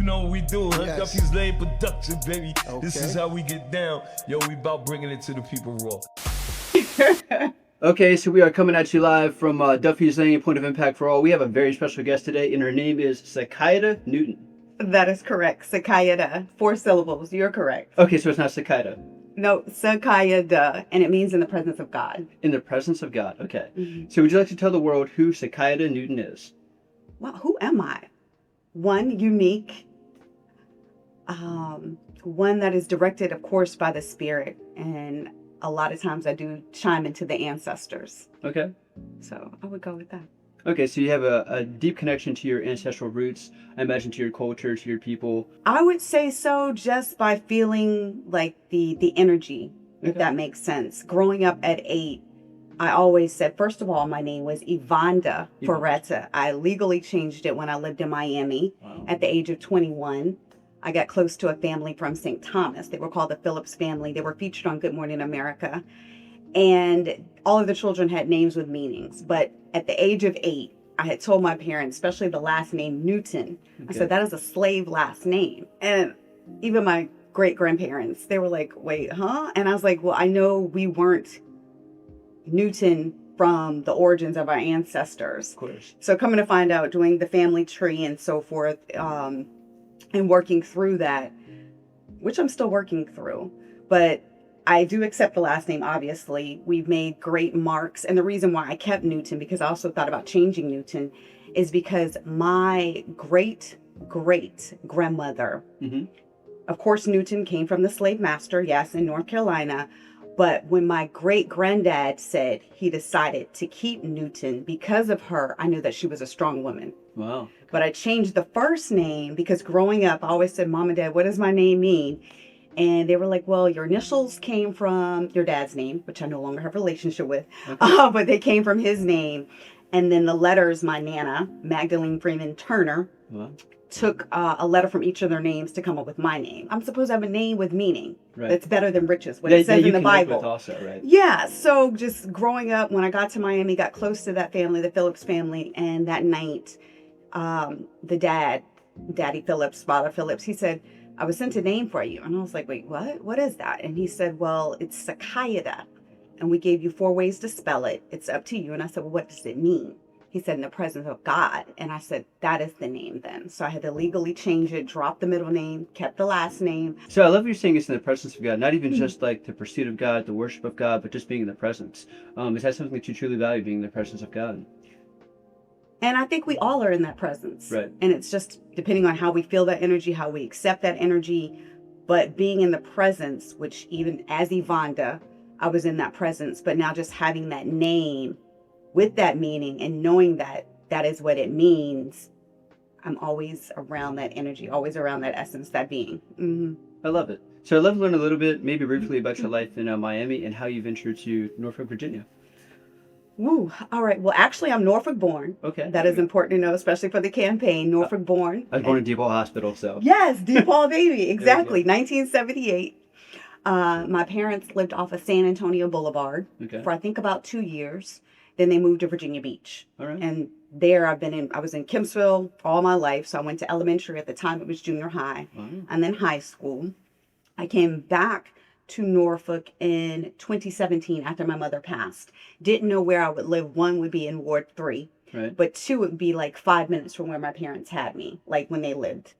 know what we do. Huh? Yes. Duffy's Lane Production, baby. Okay. This is how we get down. Yo, we about bringing it to the people raw. Okay, so we are coming at you live from Duffy's Lane, Point of Impact for All. We have a very special guest today, and her name is Sikaiadah Newton. That is correct. Sikaiadah. 4 syllables. You're correct. Okay, so it's not Sikaiadah. No, Sikaiadah, and it means in the presence of God. In the presence of God. Okay. Mm-hmm. So would you like to tell the world who Sikaiadah Newton is? Well, who am I? One, unique. One that is directed, of course, by the Spirit. And a lot of times I do chime into the ancestors. Okay. So I would go with that. Okay, so you have a deep connection to your ancestral roots, I imagine, to your culture, to your people. I would say so just by feeling like the energy, if Okay. that makes sense. Growing up at 8, I always said, first of all, my name was Ivanda Ferretta. I legally changed it when I lived in Miami. Wow. At the age of 21. I got close to a family from St. Thomas. They were called the Phillips family. They were featured on Good Morning America. And all of the children had names with meanings. But at the age of 8, I had told my parents, especially the last name Newton, I said, that is a slave last name. And even my great-grandparents, they were like, wait, huh? And I was like, well, I know we weren't Newton from the origins of our ancestors. Of course. So coming to find out, doing the family tree and so forth, and working through that, which I'm still working through, but I do accept the last name, obviously. We've made great marks. And the reason why I kept Newton, because I also thought about changing Newton, is because my great-great-grandmother, of course, Newton came from the slave master, yes, in North Carolina. But when my great-granddad said he decided to keep Newton because of her, I knew that she was a strong woman. Wow. But I changed the first name because growing up, I always said, Mom and Dad, what does my name mean? And they were like, well, your initials came from your dad's name, which I no longer have a relationship with, but they came from his name. And then the letters, my Nana, Magdalene Freeman Turner, took a letter from each of their names to come up with my name. I'm supposed to have a name with meaning. Right. That's better than riches, what it says in the Bible. With also, right? Yeah, so just growing up, when I got to Miami, got close to that family, the Phillips family, and that night, the Daddy Phillips, Father Phillips, he said, I was sent a name for you. And I was like, wait, what? What is that? And he said, well, it's Sikaiadah. And we gave you 4 ways to spell it. It's up to you. And I said, well, what does it mean? He said, in the presence of God. And I said, that is the name then. So I had to legally change it, drop the middle name, kept the last name. So I love you're saying it's in the presence of God, not even just like the pursuit of God, the worship of God, but just being in the presence. Is that something that you truly value, being in the presence of God? And I think we all are in that presence. Right. And it's just depending on how we feel that energy, how we accept that energy. But being in the presence, which even as Ivanda, I was in that presence. But now just having that name with that meaning and knowing that that is what it means, I'm always around that energy, always around that essence, that being. Mm-hmm. I love it. So I'd love to learn a little bit, maybe briefly, about your life in Miami and how you ventured to Norfolk, Virginia. Woo. All right. Well, actually, I'm Norfolk born. Okay. That is important to know, especially for the campaign. Norfolk born. I was born in DePaul Hospital, so. Yes, DePaul baby. Exactly. 1978. My parents lived off of San Antonio Boulevard for I think about 2 years. Then they moved to Virginia Beach. All right. And there I was in Kempsville all my life. So I went to elementary. At the time it was junior high. Wow. And then high school. I came back to Norfolk in 2017 after my mother passed. Didn't know where I would live. 1 would be in Ward 3. Right. But 2 would be like 5 minutes from where my parents had me, like when they lived.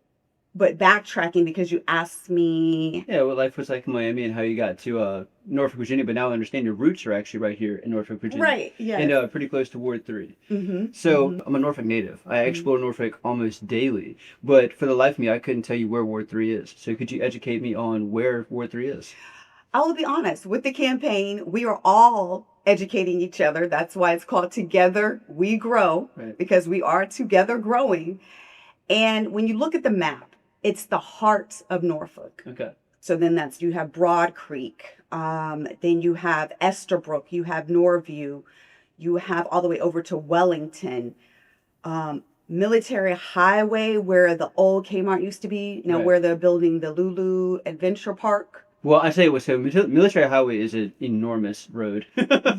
But backtracking, because you asked me... Yeah, what life was like in Miami and how you got to Norfolk, Virginia. But now I understand your roots are actually right here in Norfolk, Virginia. Right, yeah. And pretty close to Ward 3. So I'm a Norfolk native. I explore Norfolk almost daily. But for the life of me, I couldn't tell you where Ward 3 is. So could you educate me on where Ward 3 is? I will be honest, with the campaign, we are all educating each other. That's why it's called Together We Grow, because we are together growing. And when you look at the map, it's the heart of Norfolk. Okay. So then you have Broad Creek, then you have Esterbrook, you have Norview, you have all the way over to Wellington, Military Highway, where the old Kmart used to be, where they're building the Lulu Adventure Park. Well, I say it was so. Military Highway is an enormous road.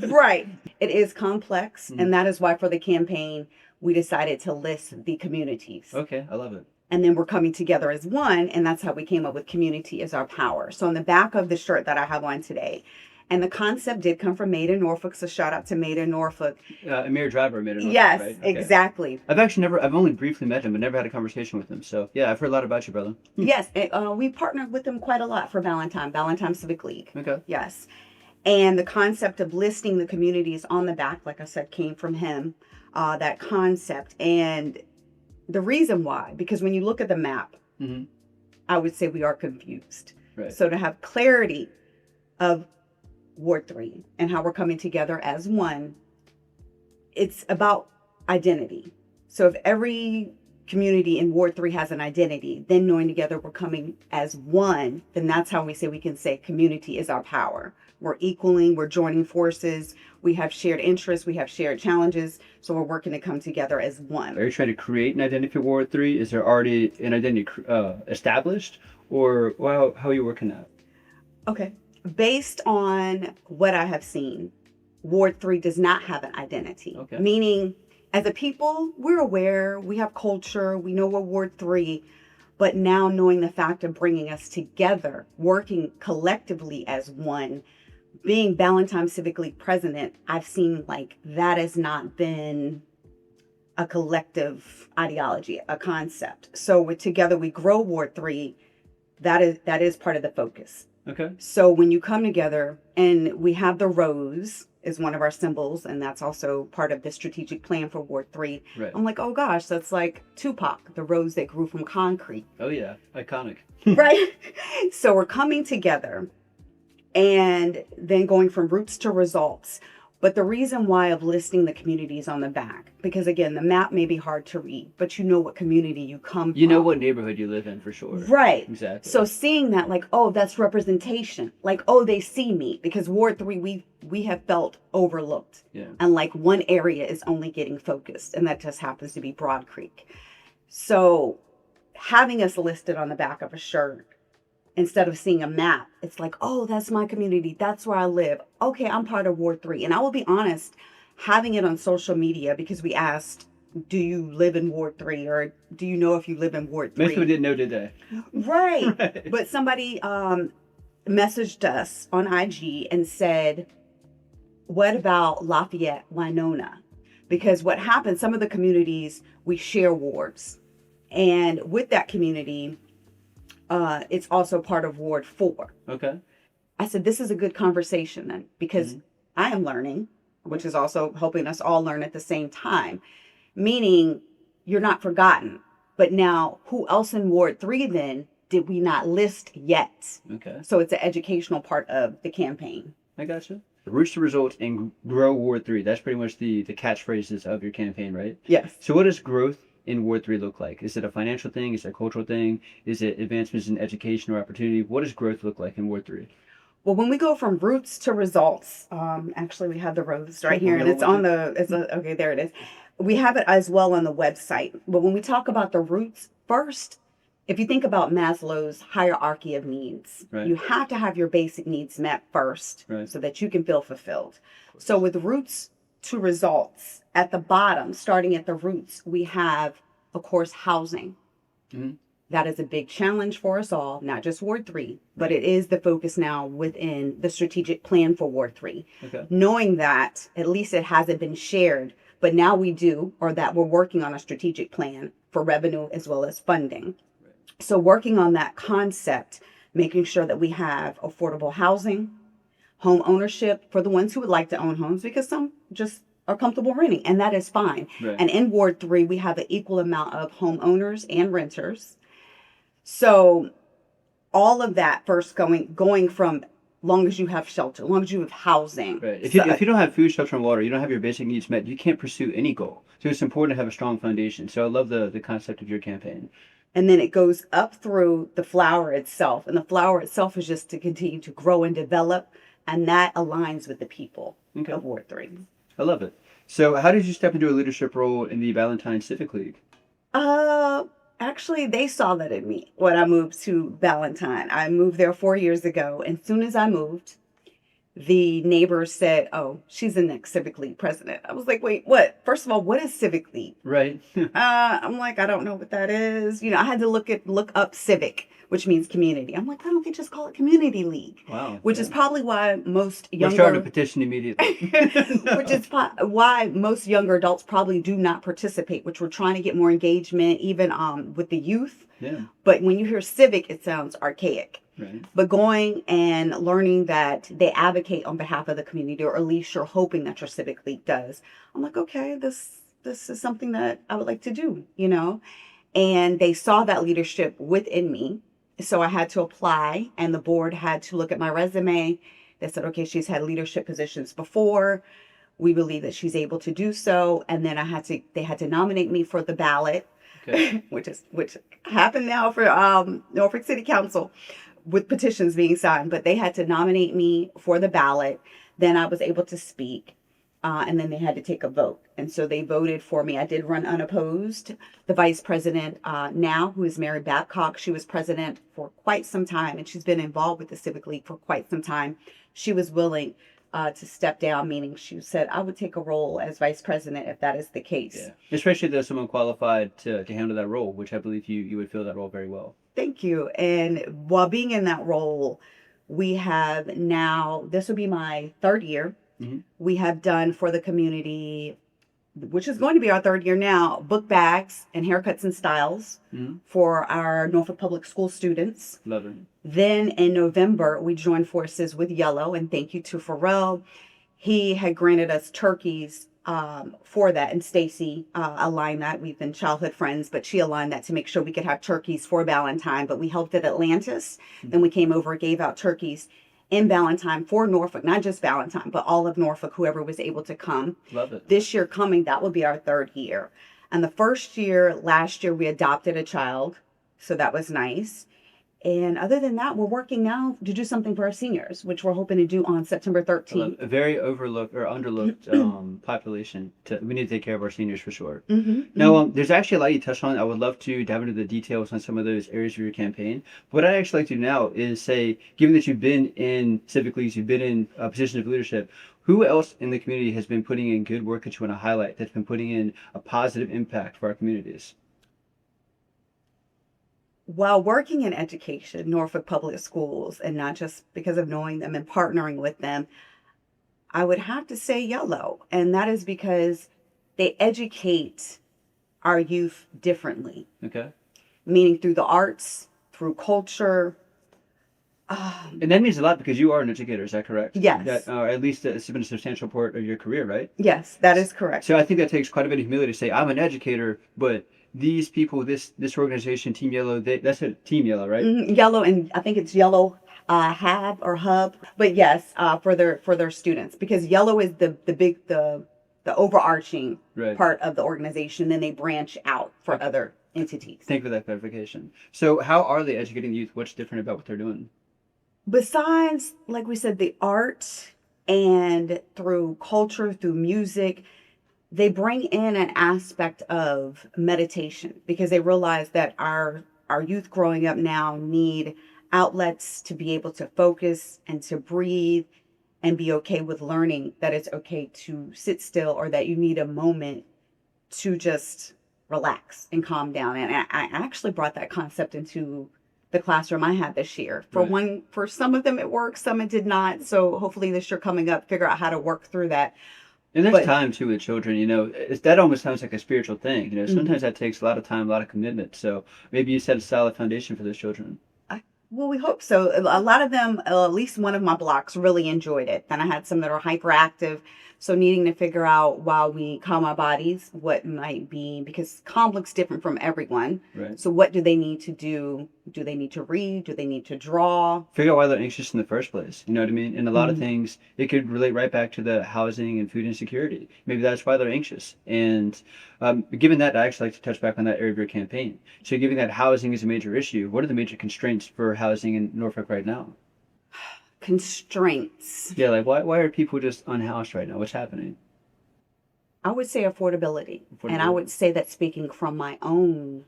Right. It is complex, and that is why for the campaign we decided to list the communities. Okay, I love it. And then we're coming together as one, and that's how we came up with community is our power. So on the back of the shirt that I have on today, and the concept did come from Made in Norfolk, so shout out to Made in Norfolk. Amir Driver made it. Yes, right? Okay. exactly. I've only briefly met him, but never had a conversation with him. So yeah, I've heard a lot about you, brother. Yes, we partnered with them quite a lot for Valentine Civic League. Okay. Yes. And the concept of listing the communities on the back, like I said, came from him, that concept. And the reason why, because when you look at the map, Mm-hmm. I would say we are confused. Right. So to have clarity of Ward 3 and how we're coming together as one, it's about identity. So if every community in Ward 3 has an identity, then knowing together we're coming as one, then that's how we can say community is our power. We're equaling, we're joining forces, we have shared interests, we have shared challenges, so we're working to come together as one. Are you trying to create an identity for Ward 3? Is there already an identity established? Or how are you working that? Okay. Based on what I have seen, Ward 3 does not have an identity. Okay. Meaning, as a people, we're aware, we have culture, we know we're Ward 3, but now knowing the fact of bringing us together, working collectively as one, being Valentine Civic League president, I've seen like that has not been a collective ideology, a concept. So with Together We Grow Ward 3, that is part of the focus. Okay. So when you come together, and we have the rose is one of our symbols, and that's also part of the strategic plan for Ward 3. Right. I'm like, oh gosh, that's like Tupac, the rose that grew from concrete. Oh yeah, iconic. Right? So we're coming together and then going from roots to results. But the reason why of listing the communities on the back, because again, the map may be hard to read, but you know what community you come from. You know what neighborhood you live in for sure. Right. Exactly. So seeing that, like, oh, that's representation. Like, oh, they see me. Because Ward 3, we have felt overlooked. Yeah. And like one area is only getting focused, and that just happens to be Broad Creek. So having us listed on the back of a shirt, instead of seeing a map, it's like, oh, that's my community. That's where I live. Okay, I'm part of Ward 3. And I will be honest, having it on social media, because we asked, do you live in Ward 3? Or do you know if you live in Ward 3? Most people didn't know, did they? Right. Right. But somebody messaged us on IG and said, what about Lafayette, Winona? Because what happens, some of the communities, we share wards. And with that community, it's also part of Ward 4. Okay. I said, this is a good conversation then, because I am learning, which is also helping us all learn at the same time. Meaning, you're not forgotten. But now, who else in Ward 3 then did we not list yet? Okay. So it's an educational part of the campaign. I gotcha. Roots to results and grow Ward 3. That's pretty much the catchphrases of your campaign, right? Yes. So what does growth in Ward 3 look like? Is it a financial thing? Is it a cultural thing? Is it advancements in education or opportunity? What does growth look like in Ward 3? Well, when we go from roots to results, actually we have the rose right here, and it's on okay, there it is. We have it as well on the website. But when we talk about the roots, first, if you think about Maslow's hierarchy of needs, Right. you have to have your basic needs met first, Right. so that you can feel fulfilled. So with roots to results, at the bottom, starting at the roots, we have, of course, housing. Mhm. That is a big challenge for us all, not just Ward 3, but it is the focus now within the strategic plan for Ward 3. Okay. Knowing that at least it hasn't been shared, but now we do, or that we're working on a strategic plan for revenue as well as funding. So working on that concept, making sure that we have affordable housing, home ownership for the ones who would like to own homes, because some just are comfortable renting, and that is fine. Right. And in Ward 3, we have an equal amount of homeowners and renters. So all of that first going from long as you have shelter, long as you have housing. Right. If So- you don't have food, shelter, and water, you don't have your basic needs met, you can't pursue any goal. So it's important to have a strong foundation. So I love the concept of your campaign. And then it goes up through the flower itself. And the flower itself is just to continue to grow and develop. And that aligns with the people Okay. of Ward 3. I love it. So how did you step into a leadership role in the Valentine Civic League? Actually, they saw that in me when I moved to Valentine. I moved there 4 years ago. And as soon as I moved, the neighbors said, "Oh, she's the next Civic League president." I was like, "Wait, what? First of all, what is Civic League?" Right. I'm like, "I don't know what that is." I had to look up civic, which means community. I'm like, "Why don't they just call it community league?" Wow. Which Yeah. is probably why most We're starting a younger, petition immediately. which is why most younger adults probably do not participate. Which we're trying to get more engagement, even with the youth. Yeah. But when you hear civic, it sounds archaic. Right. But going and learning that they advocate on behalf of the community, or at least you're hoping that your civic league does, I'm like, okay, this is something that I would like to do. And they saw that leadership within me, so I had to apply, and the board had to look at my resume. They said, okay, she's had leadership positions before. We believe that she's able to do so, and then they had to nominate me for the ballot, Okay. which happened now for Norfolk City Council, with petitions being signed. But they had to nominate me for the ballot. Then I was able to speak, and then they had to take a vote. And so they voted for me. I did run unopposed. The vice president now, who is Mary Babcock, she was president for quite some time, and she's been involved with the Civic League for quite some time. She was willing to step down, meaning she said, I would take a role as vice president if that is the case. Yeah. Especially if there's someone qualified to handle that role, which I believe you would fill that role very well. Thank you. And while being in that role, we have now, this will be my third year. Mm-hmm. We have done for the community, which is going to be our third year now, book bags and haircuts and styles for our Norfolk Public School students. Love it. Then in November, we joined forces with Yellow, and thank you to Pharrell. He had granted us turkeys for that, and Stacy aligned that. We've been childhood friends, but she aligned that to make sure we could have turkeys for Valentine. But we helped at Atlantis. Then we came over, gave out turkeys in Valentine for Norfolk, not just Valentine, but all of Norfolk, whoever was able to come. Love it. This year coming, that will be our third year. And the first year, last year, we adopted a child. So that was nice. And other than that, we're working now to do something for our seniors, which we're hoping to do on September 13th. A very overlooked or underlooked population. We need to take care of our seniors for sure. Now, there's actually a lot you touched on. I would love to dive into the details on some of those areas of your campaign. What I'd actually like to do now is say, given that you've been in civic leagues, you've been in positions of leadership, who else in the community has been putting in good work that you want to highlight, that's been putting in a positive impact for our communities? While working in education, Norfolk Public Schools, and not just because of knowing them and partnering with them, I would have to say Yellow. And that is because they educate our youth differently. Okay. Meaning through the arts, through culture. And that means a lot because you are an educator, is that correct? Yes. That, at least it's been a substantial part of your career, right? Yes, that is correct. So I think that takes quite a bit of humility to say, I'm an educator, but these people, this organization, Team Yellow, that's a Team Yellow, right? Yellow, and I think it's Yellow Hub. But yes, for their students, because Yellow is the overarching part of the organization. Then they branch out for other entities. Thank you for that clarification. So how are they educating the youth? What's different about what they're doing? Besides, like we said, the art and through culture, through music, they bring in an aspect of meditation, because they realize that our youth growing up now need outlets to be able to focus and to breathe and be okay with learning that it's okay to sit still, or that you need a moment to just relax and calm down. And I actually brought that concept into the classroom I had this year. For some of them it worked, some it did not. So hopefully this year coming up, figure out how to work through that. And there's time too with children, that almost sounds like a spiritual thing. Sometimes that takes a lot of time, a lot of commitment. So maybe you set a solid foundation for those children. Well, we hope so. A lot of them, at least one of my blocks, really enjoyed it. Then I had some that are hyperactive. So needing to figure out, while we calm our bodies, what might be, because calm looks different from everyone. Right. So what do they need to do? Do they need to read? Do they need to draw? Figure out why they're anxious in the first place. You know what I mean? And a lot of things, it could relate right back to the housing and food insecurity. Maybe that's why they're anxious. And given that, I actually like to touch back on that area of your campaign. So given that housing is a major issue, what are the major constraints for housing in Norfolk right now? Constraints. Yeah, like why are people just unhoused right now? What's happening? I would say affordability. And I would say that speaking from my own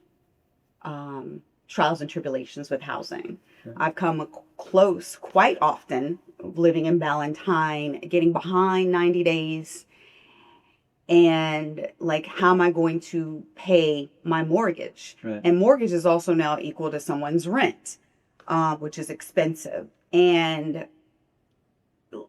trials and tribulations with housing. I've come close quite often living in Ballantyne, getting behind 90 days, and like, how am I going to pay my mortgage? Right. And mortgage is also now equal to someone's rent, which is expensive. And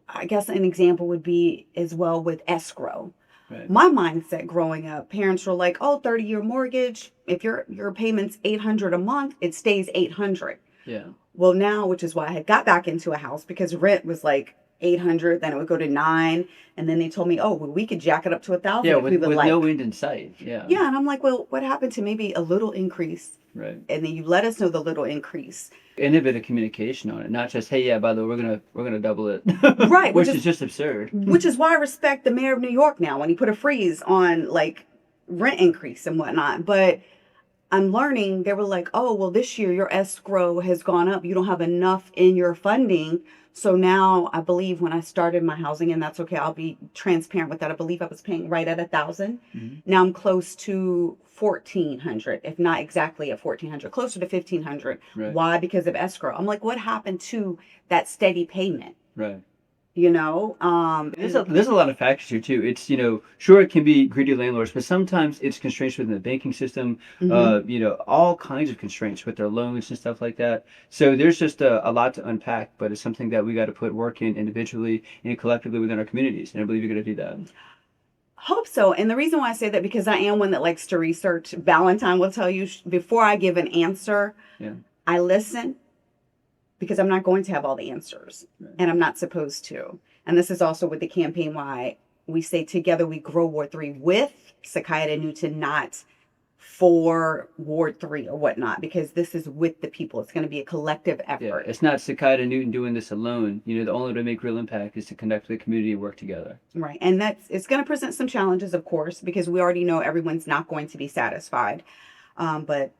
I guess an example would be as well with escrow. Right. My mindset growing up, parents were like, "Oh, 30-year mortgage. If your payment's $800 a month, it stays $800." Yeah. Well, now, which is why I had got back into a house, because rent was like $800, then it would go to $900, and then they told me, "Oh, well, we could jack it up to $1,000 Yeah, if we would with like." no end in sight. Yeah. Yeah, and I'm like, "Well, what happened to maybe a little increase?" Right. And then you let us know the little increase. And a bit of communication on it, not just, hey, yeah, by the way, we're gonna double it. Right, which is just absurd. Which is why I respect the mayor of New York now when he put a freeze on like rent increase and whatnot. But I'm learning, they were like, "Oh, well, this year your escrow has gone up. You don't have enough in your funding." So now I believe when I started my housing, and that's okay, I'll be transparent with that. I believe I was paying right at 1,000. Mm-hmm. Now I'm close to 1,400, if not exactly at 1,400, closer to 1,500. Right. Why? Because of escrow. I'm like, what happened to that steady payment? Right. You know, There's a lot of factors here too. It's, sure, it can be greedy landlords, but sometimes it's constraints within the banking system. All kinds of constraints with their loans and stuff like that. So there's just a lot to unpack, but it's something that we got to put work in individually and collectively within our communities. And I believe you're going to do that. Hope so. And the reason why I say that, because I am one that likes to research. Valentine will tell you, before I give an answer, Yeah. I listen, because I'm not going to have all the answers, and I'm not supposed to. And this is also with the campaign why we say together we grow Ward 3 with Sikaiadah Newton, not for Ward 3 or whatnot, because this is with the people. It's going to be a collective Yeah, effort. it's not Sikaiadah Newton doing this alone. The only way to make real impact is to connect with the community and work together. Right. And it's going to present some challenges, of course, because we already know everyone's not going to be satisfied. But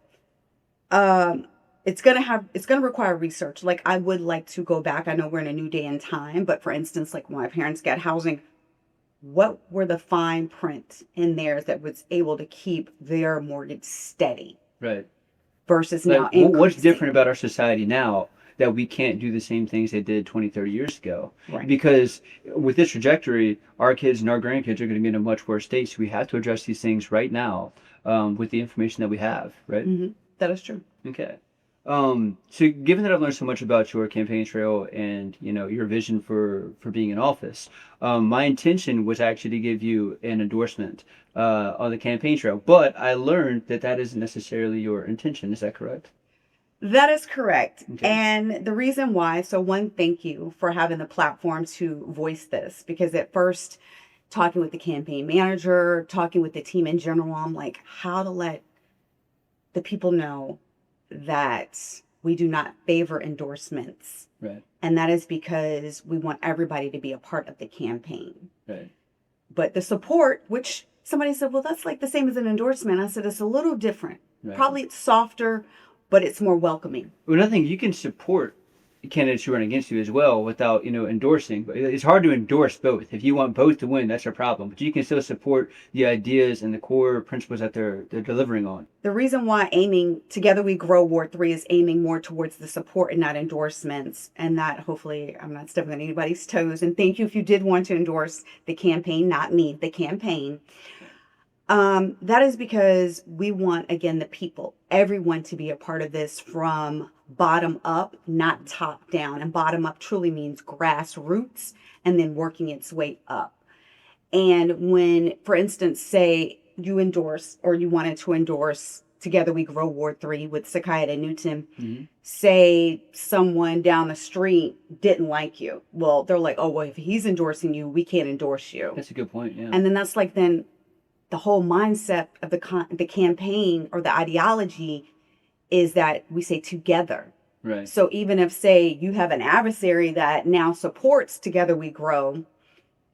it's going to require research. Like, I would like to go back. I know we're in a new day and time, but for instance, like when my parents got housing, what were the fine print in there that was able to keep their mortgage steady? Right. Versus now Like, increasing. what's different about our society now that we can't do the same things they did 20, 30 years ago? Right. Because with this trajectory, our kids and our grandkids are going to be in a much worse state. So we have to address these things right now with the information that we have, right? Mm-hmm. That is true. Okay. So given that I've learned so much about your campaign trail and, your vision for being in office, my intention was actually to give you an endorsement on the campaign trail, but I learned that isn't necessarily your intention. Is that correct? That is correct. Okay. And the reason why, so one, thank you for having the platform to voice this, because at first, talking with the campaign manager, talking with the team in general, I'm like, how to let the people know that we do not favor endorsements. Right. And that is because we want everybody to be a part of the campaign. Right. But the support, which somebody said, well, that's like the same as an endorsement. I said, it's a little different. Right. Probably it's softer, but it's more welcoming. Well, another thing, you can support candidates who run against you as well without, endorsing. But it's hard to endorse both. If you want both to win, that's a problem. But you can still support the ideas and the core principles that they're delivering on. The reason why aiming Together We Grow Ward 3 is aiming more towards the support and not endorsements. And that, hopefully, I'm not stepping on anybody's toes. And thank you if you did want to endorse the campaign, not me, the campaign. That is because we want, again, the people, everyone to be a part of this from bottom up, not top down. And bottom up truly means grassroots and then working its way up. And when, for instance, say you endorse or you wanted to endorse Together We Grow Ward 3 with Sikaiadah Newton, Mm-hmm. say someone down the street didn't like you. Well, they're like, oh, well, if he's endorsing you, we can't endorse you. That's a good point, yeah. And then that's like then the whole mindset of the campaign or the ideology is that we say together. Right. So even if, say, you have an adversary that now supports Together We Grow,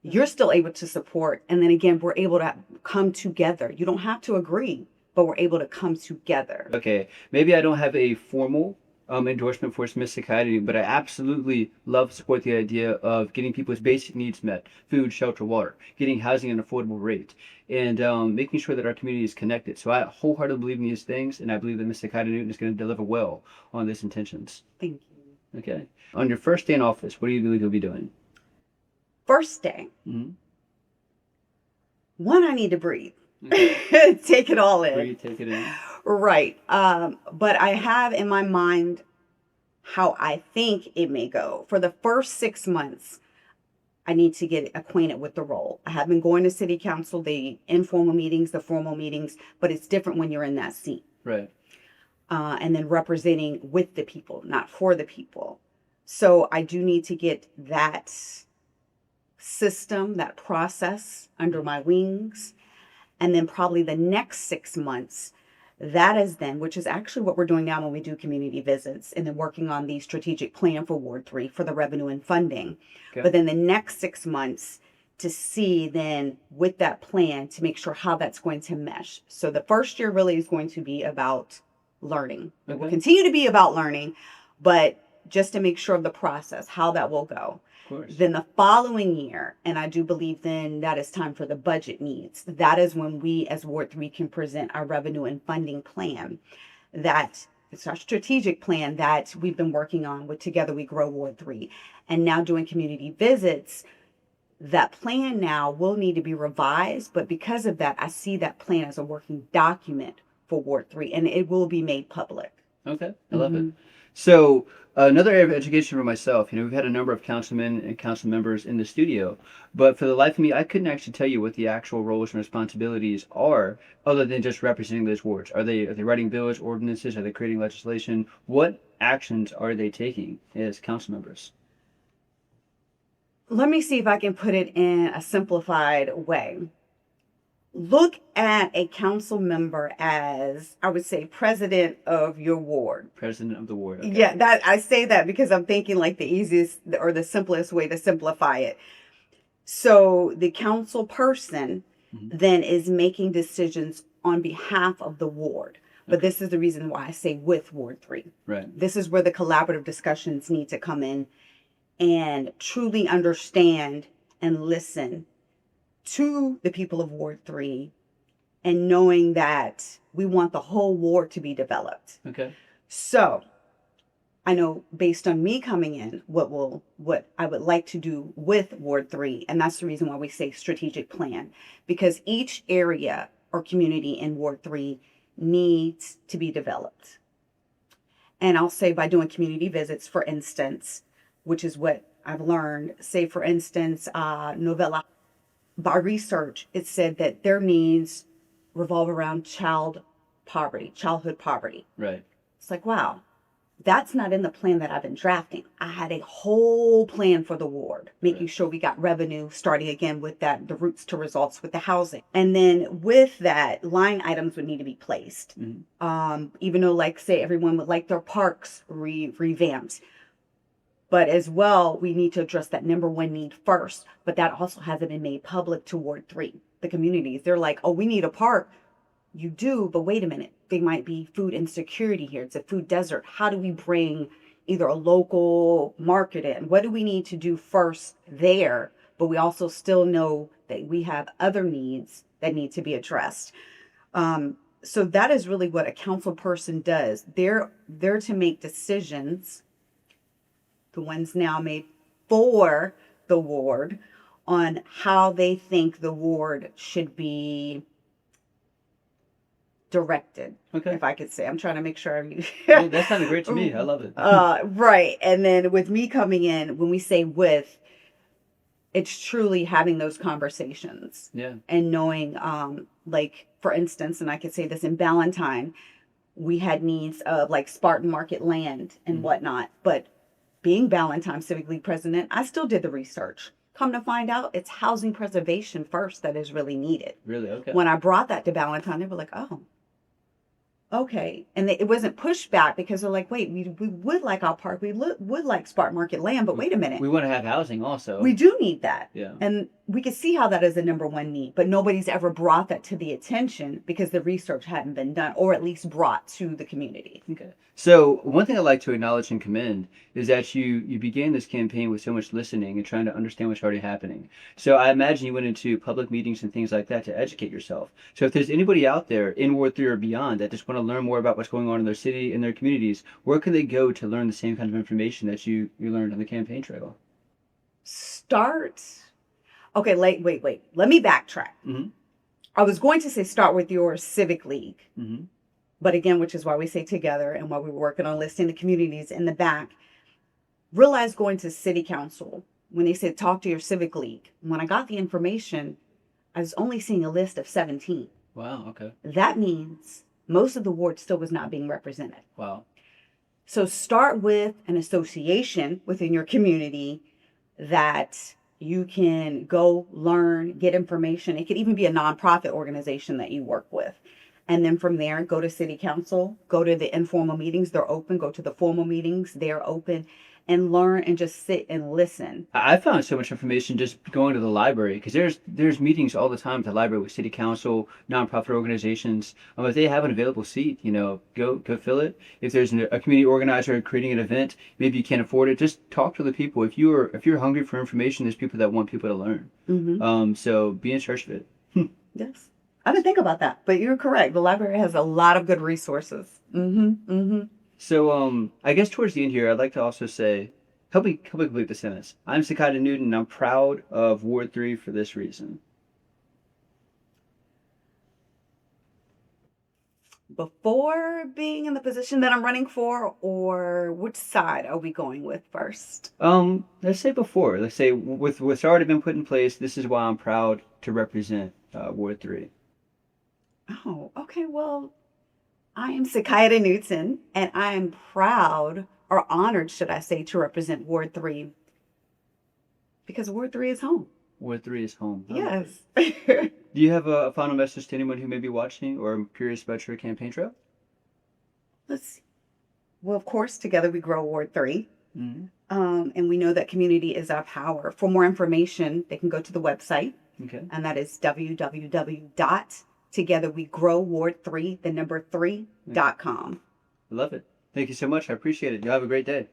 you're still able to support. And then again, we're able to come together. You don't have to agree, but we're able to come together. Okay, maybe I don't have a formal endorsement for Miss Sikaiadah, but I absolutely love to support the idea of getting people's basic needs met: food, shelter, water, getting housing at an affordable rate, and making sure that our community is connected. So I wholeheartedly believe in these things, and I believe that Miss Sikaiadah Newton is going to deliver well on these intentions. Thank you. Okay. On your first day in office, what do you believe you'll be doing? First day, Mm-hmm. one, I need to breathe. Okay. Take it all in. Breathe, take it in. Right. But I have in my mind how I think it may go. For the first 6 months, I need to get acquainted with the role. I have been going to city council, the informal meetings, the formal meetings, but it's different when you're in that seat. Right. And then representing with the people, not for the people. So I do need to get that system, that process under my wings. And then probably the next 6 months, that is then, which is actually what we're doing now when we do community visits, and then working on the strategic plan for Ward 3 for the revenue and funding. Okay. But then the next 6 months to see then with that plan to make sure how that's going to mesh. So the first year really is going to be about learning. It will Okay. continue to be about learning, but just to make sure of the process, how that will go. Of course. Then the following year, and I do believe then that is time for the budget needs. That is when we as Ward 3 can present our revenue and funding plan. That it's our strategic plan that we've been working on with Together We Grow Ward 3. And now doing community visits, that plan now will need to be revised. But because of that, I see that plan as a working document for Ward 3, and it will be made public. Okay, I love it. So another area of education for myself, we've had a number of councilmen and council members in the studio, but for the life of me, I couldn't actually tell you what the actual roles and responsibilities are, other than just representing those wards. Are they writing bills, ordinances? Are they creating legislation? What actions are they taking as council members? Let me see if I can put it in a simplified way. Look at a council member as, I would say, president of your ward. President of the ward. Okay. Yeah, that I say that because I'm thinking like the easiest or the simplest way to simplify it. So the council person then is making decisions on behalf of the ward. But this is the reason why I say with Ward 3. Right. This is where the collaborative discussions need to come in and truly understand and listen to the people of Ward 3, and knowing that we want the whole ward to be developed. Okay. So I know based on me coming in, what I would like to do with Ward 3, and that's the reason why we say strategic plan, because each area or community in Ward 3 needs to be developed. And I'll say by doing community visits, for instance, which is what I've learned, say for instance, Novella, by research, it said that their needs revolve around childhood poverty. Right. It's like, wow, that's not in the plan that I've been drafting. I had a whole plan for the ward, making sure we got revenue, starting again with that, the roots to results with the housing. And then with that, line items would need to be placed. Even though, like, say, everyone would like their parks revamped. But as well, we need to address that number one need first. But that also hasn't been made public to Ward 3. The communities, they're like, oh, we need a park. You do, but wait a minute. There might be food insecurity here. It's a food desert. How do we bring either a local market in? What do we need to do first there? But we also still know that we have other needs that need to be addressed. So that is really what a council person does. They're to make decisions, the ones now made for the ward, on how they think the ward should be directed. Okay. If I could say, I'm trying to make sure. Well, that sounded great to me. I love it. Right. And then with me coming in, when we say with, it's truly having those conversations. Yeah. And knowing, like, for instance, and I could say this in Ballantyne, we had needs of like Spartan Market land and whatnot. But being Ballantyne Civic League president, I still did the research. Come to find out, it's housing preservation first that is really needed. Really? Okay. When I brought that to Ballantyne, they were like, oh, okay. And it wasn't pushed back because they're like, wait, we would like our park. We would like Spartan Market land, but wait a minute. We want to have housing also. We do need that. Yeah. And we could see how that is a number one need, but nobody's ever brought that to the attention because the research hadn't been done, or at least brought to the community. Okay. So one thing I'd like to acknowledge and commend is that you began this campaign with so much listening and trying to understand what's already happening. So I imagine you went into public meetings and things like that to educate yourself. So if there's anybody out there in Ward 3 or beyond that just want to learn more about what's going on in their city and their communities, where can they go to learn the same kind of information that you learned on the campaign trail? Start. Okay, wait. Let me backtrack. Mm-hmm. I was going to say start with your civic league. Mm-hmm. But again, which is why we say together and why we're working on listing the communities in the back. Realize going to city council, when they said talk to your civic league, when I got the information, I was only seeing a list of 17. Wow, okay. That means most of the ward still was not being represented. Wow. So start with an association within your community that you can go learn, get information. It could even be a nonprofit organization that you work with. And then from there, go to city council, go to the informal meetings, they're open, go to the formal meetings, they're open, and learn and just sit and listen. I found so much information just going to the library because there's meetings all the time at the library with city council, nonprofit organizations. If they have an available seat, go fill it. If there's a community organizer creating an event, maybe you can't afford it, just talk to the people. If you're hungry for information, there's people that want people to learn. Mm-hmm. So be in search of it. Yes. I didn't think about that, but you're correct. The library has a lot of good resources. Mm-hmm. Mm-hmm. So I guess towards the end here, I'd like to also say, help me complete the sentence. I'm Sikaiadah Newton, and I'm proud of Ward 3 for this reason. Before being in the position that I'm running for, or which side are we going with first? Let's say before. Let's say with what's already been put in place, this is why I'm proud to represent Ward 3. Oh, okay. Well, I am Sikaiadah Newton, and I am proud, or honored, should I say, to represent Ward 3 because Ward 3 is home. Ward 3 is home. Huh? Yes. Do you have a final message to anyone who may be watching or curious about your campaign trail? Let's see. Well, of course, together we grow Ward 3. Mm-hmm. And we know that community is our power. For more information, they can go to the website. Okay. And that is www.togetherwegrowward3, 3.com. I love it. Thank you so much. I appreciate it. You have a great day.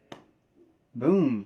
Boom.